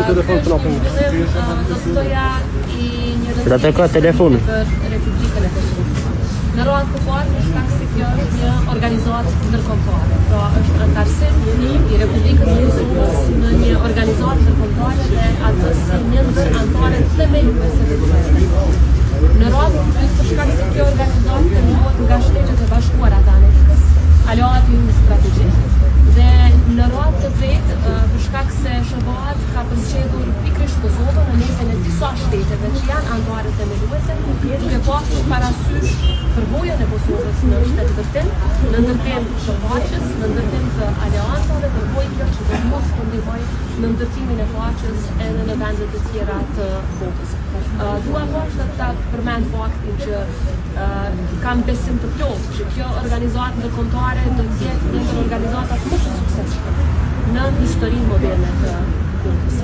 telefon të nopën. Do të ka telefonin. Republikën e Kosovës. Në radhë të parë, për shkak se kjo është një organizatë ndërkombëtare. Pra është antarësim i Republikës së Kosovës në një organizatë ndërkombëtare dhe atë si një ndër anëtarët themeluese të kësaj. Në radhë të dytë, për shkak se kjo organizatë kërkohet nga Shtetet e Bashkuara të Amerikës, aleati ynë strategjik. Dhe në radhë të tretë, për shkak se SHBA ka përzgjedhur pikërisht Kosovën në mesin e disa shteteve që janë anëtare themeluese, duke pasur parasysh përvojën e Kosovës në shtetë në ndërtim të paqes, në ndërtim të aleancave, përvojë kjo që do mos të ndihmojë në ndërtimin e paqes edhe në vendet e tjera të botës. Dua poshtë ta përmend faktin që kam besim të plotë që kjo organizatë ndërkombëtare do të jetë një ndër organizatat më të suksesshme në historinë moderne të botës.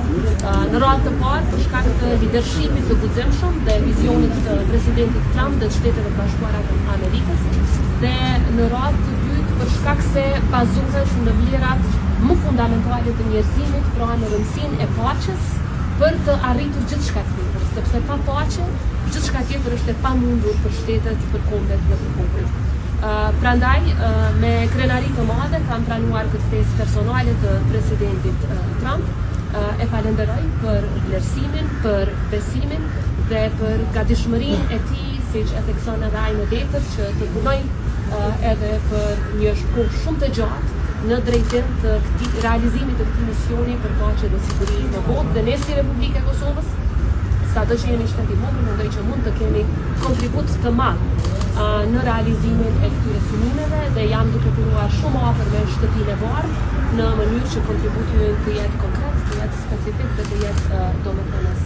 Në radhë të parë, për shkak të lidershipit të guximshëm dhe vizionit të presidentit Trump dhe të Shteteve të Bashkuara të Amerikës, dhe në radhë të dytë, për shkak se bazohet në vlerat më fundamentale të njerëzimit, pra në rëndësinë e paqes për të arritur gjithçka tjetër, sepse pa paqe gjithçka tjetër është e pamundur për shtetet, për kombet dhe për popujt. Prandaj, me krenari të madhe kam pranuar këtë ftesë personale të presidentit Trump. E falenderoj për vlerësimin, për besimin dhe për gatishmërinë e tij, siç e thekson edhe ai në letër, që të punoj edhe për një kohë shumë të gjatë në drejtim të realizimit të këtij misioni për paqe dhe siguri në botë. Dhe ne si Republikë e Kosovës, sado që jemi shteti i vogël, mendoj që mund të kemi kontribut të madh në realizimin e këtyre synimeve dhe jam duke punuar shumë afër me Shtëpinë e Bardhë në mënyrë që kontributi ynë të jetë konkret, të jetë specifik dhe të jetë domethënës.